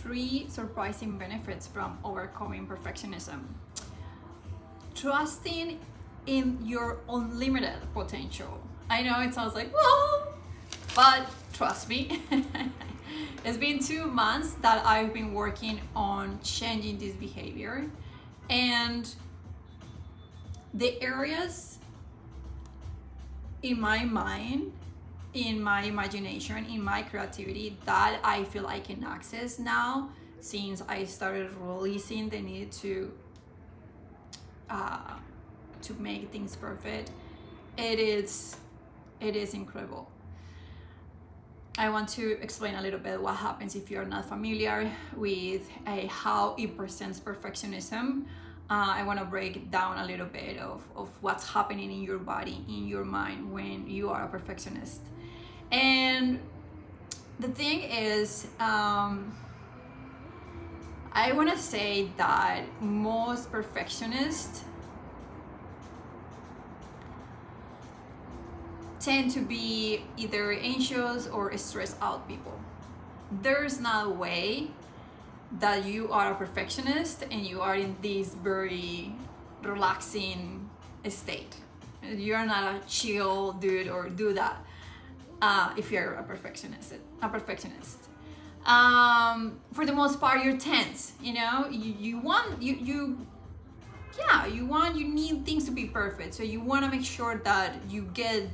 3 surprising benefits from overcoming perfectionism. Trusting in your unlimited potential. I know it sounds like, whoa, but trust me. It's been 2 months that I've been working on changing this behavior, and the areas in my mind, in my imagination, in my creativity that I feel I can access now, since I started releasing the need to make things perfect, it is incredible. I want to explain a little bit what happens if you're not familiar with how it presents perfectionism. I want to break down a little bit of what's happening in your body, in your mind, when you are a perfectionist. And the thing is, I want to say that most perfectionists tend to be either anxious or stressed out people. There's not a way that you are a perfectionist and you are in this very relaxing state. You're not a chill dude or do that if you're a perfectionist. For the most part, you're tense. You know, you need things to be perfect. So you want to make sure that you get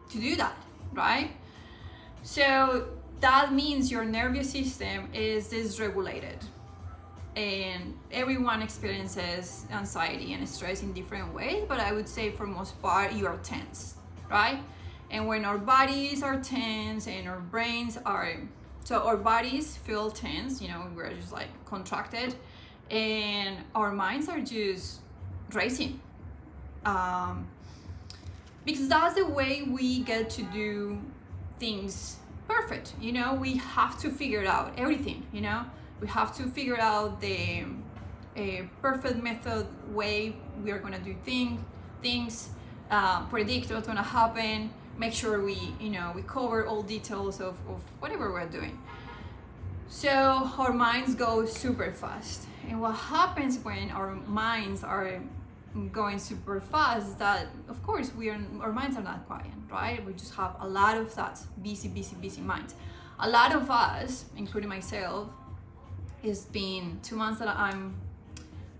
to do that, right? So that means your nervous system is dysregulated, and everyone experiences anxiety and stress in different ways, but I would say for most part you are tense, right? And when our bodies are tense and our brains are, so our bodies feel tense, you know, we're just like contracted, and our minds are just racing, because that's the way we get to do things perfect. You know, we have to figure out everything. You know, we have to figure out the perfect method way we are gonna do things, predict what's gonna happen, make sure we cover all details of whatever we're doing. So our minds go super fast, and what happens when our minds are going super fast is that, of course, our minds are not quiet, right? We just have a lot of thoughts, busy minds. A lot of us, including myself, it's been 2 months that I'm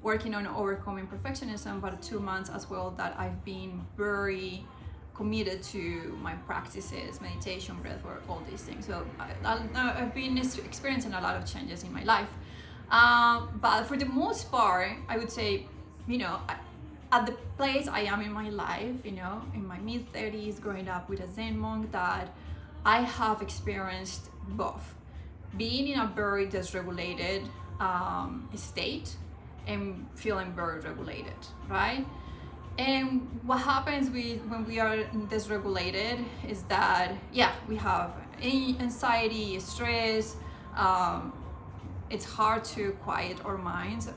working on overcoming perfectionism, but 2 months as well that I've been very committed to my practices, meditation, breathwork, all these things. So I've been experiencing a lot of changes in my life, but for the most part, I would say, you know, at the place I am in my life, you know, in my mid-30s, growing up with a Zen monk, that I have experienced both being in a very dysregulated state and feeling very regulated, right? And what happens when we are dysregulated is that, we have anxiety, stress. It's hard to quiet our minds.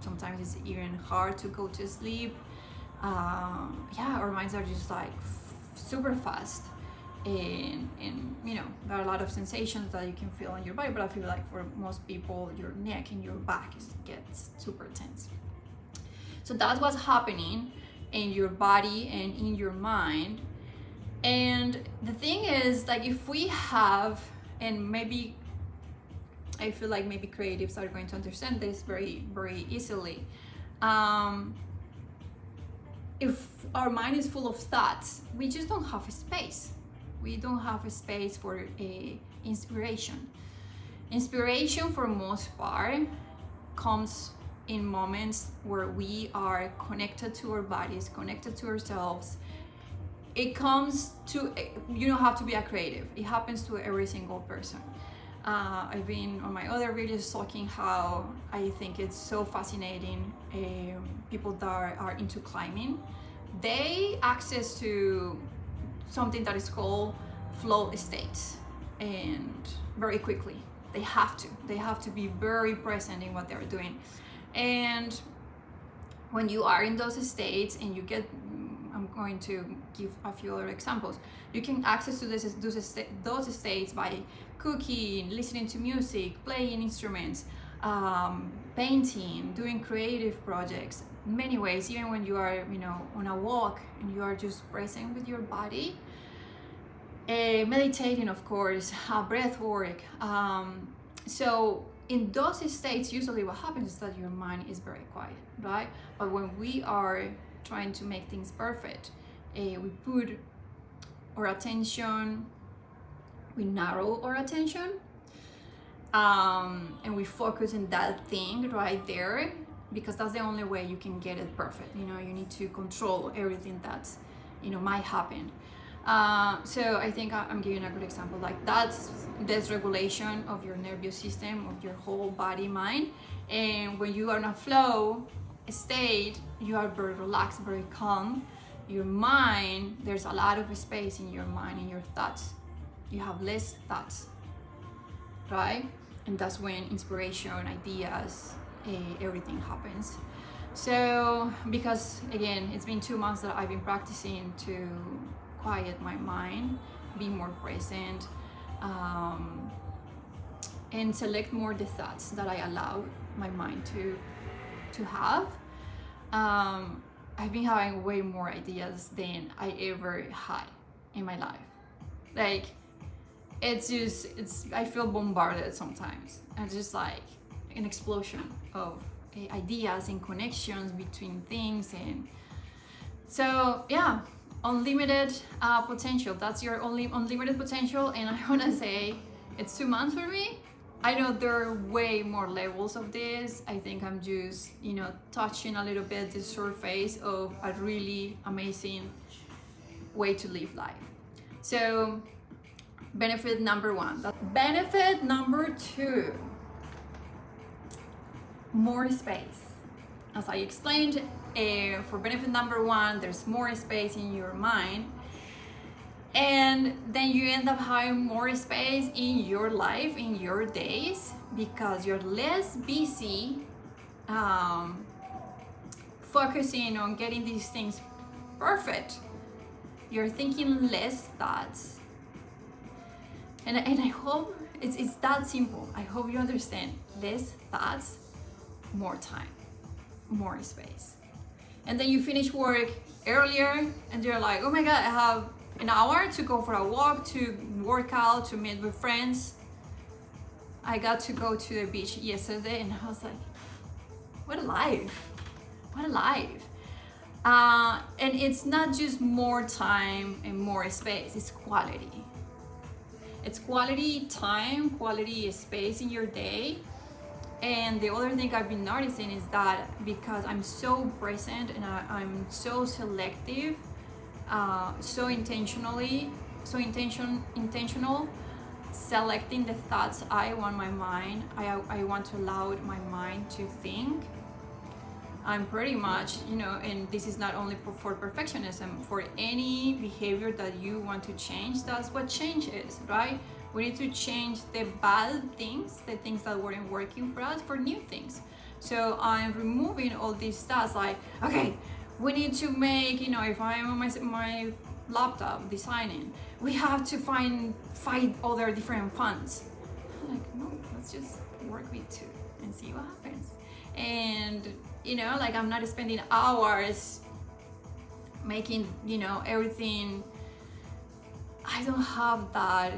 Sometimes it's even hard to go to sleep. Our minds are just like super fast, and you know, there are a lot of sensations that you can feel in your body, but I feel like for most people, your neck and your back gets super tense. So that's what's happening in your body and in your mind. And the thing is, like, if we have, and maybe I feel like maybe creatives are going to understand this very, very easily. If our mind is full of thoughts, we just don't have a space. We don't have a space for inspiration. Inspiration, for most part, comes in moments where we are connected to our bodies, connected to ourselves. It comes to, you don't have to be a creative. It happens to every single person. I've been on my other videos talking how I think it's so fascinating. People that are into climbing, they access to something that is called flow states, and very quickly they have to be very present in what they're doing. And when you are in those states and you get, I'm going to give a few other examples. You can access to those states by cooking, listening to music, playing instruments, painting, doing creative projects, many ways. Even when you are, on a walk and you are just present with your body, meditating, of course, breath work. So in those states, usually what happens is that your mind is very quiet, right? But when we are trying to make things perfect, we put our attention, we narrow our attention, and we focus on that thing right there, because that's the only way you can get it perfect. You need to control everything that's, might happen. So I think I'm giving a good example. Like, that's dysregulation of your nervous system, of your whole body, mind. And when you are in a flow state, you are very relaxed, very calm. Your mind, there's a lot of space in your mind, in your thoughts. You have less thoughts, right? And that's when inspiration, ideas, everything happens. So, because again, it's been 2 months that I've been practicing to quiet my mind, be more present, and select more the thoughts that I allow my mind to have. I've been having way more ideas than I ever had in my life. Like, I feel bombarded sometimes. It's just like an explosion of ideas and connections between things. And so, yeah, unlimited potential. That's your only unlimited potential. And I want to say it's 2 months for me. I know there are way more levels of this. I think I'm just, touching a little bit the surface of a really amazing way to live life. So, benefit number 1. Benefit number 2, more space. As I explained, for benefit number 1, there's more space in your mind, and then you end up having more space in your life, in your days, because you're less busy focusing on getting these things perfect. You're thinking less thoughts, and I hope it's that simple. I hope you understand. Less thoughts, more time, more space. And then you finish work earlier and you're like, oh my god, I have an hour to go for a walk, to work out, to meet with friends. I got to go to the beach yesterday and I was like, what a life, what a life. And it's not just more time and more space, it's quality. It's quality time, quality space in your day. And the other thing I've been noticing is that because I'm so present and I'm so selective, so intentional, selecting the thoughts I want my mind, I want to allow my mind to think. I'm pretty much, and this is not only for perfectionism, for any behavior that you want to change. That's what change is, right? We need to change the bad things, the things that weren't working for us, for new things. So I'm removing all these stuff, like, okay, we need to make, if I'm on my laptop designing, we have to find other different fonts. I'm like, no, let's just work with 2 and see what happens. And like, I'm not spending hours making, everything. I don't have that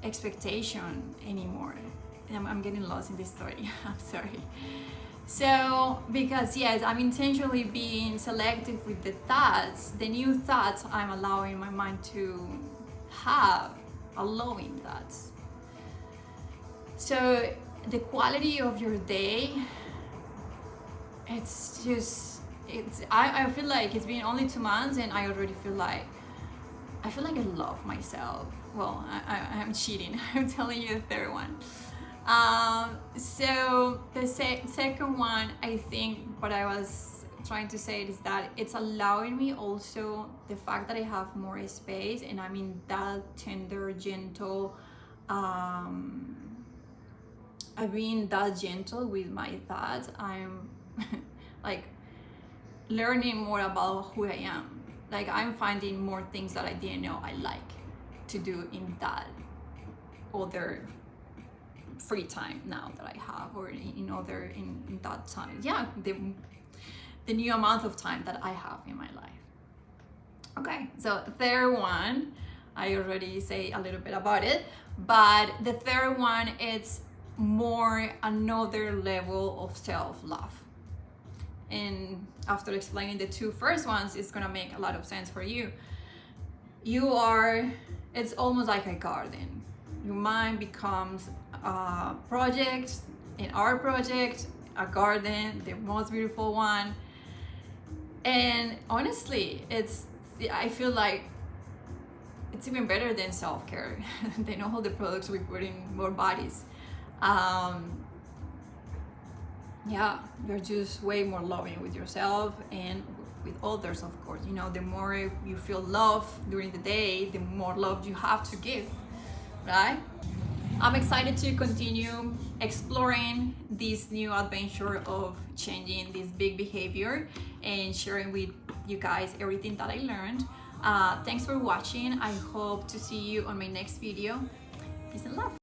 expectation anymore. I'm getting lost in this story. I'm sorry. So, because yes, I'm intentionally being selective with the thoughts, the new thoughts I'm allowing my mind to have, allowing thoughts. So the quality of your day, I feel like it's been only 2 months and I already feel like I love myself. Well, I'm cheating. I'm telling you the third one. So the second one, I think what I was trying to say is that it's allowing me also the fact that I have more space and I'm in that tender, gentle, I've been that gentle with my thoughts. I'm like learning more about who I am. Like I'm finding more things that I didn't know I like to do in that other free time now that I have, or in that time. Yeah, the new amount of time that I have in my life. Okay, so third one, I already say a little bit about it, but the third one, it's more another level of self-love. And after explaining the two first ones, it's gonna make a lot of sense for you. It's almost like a garden. Your mind becomes a project, an art project, a garden, the most beautiful one. And honestly, I feel like it's even better than self-care. They know all the products we put in our bodies. Yeah, you're just way more loving with yourself and with others, of course. You know, the more you feel love during the day, the more love you have to give, right? I'm excited to continue exploring this new adventure of changing this big behavior and sharing with you guys everything that I learned. Thanks for watching. I hope to see you on my next video. Peace and love.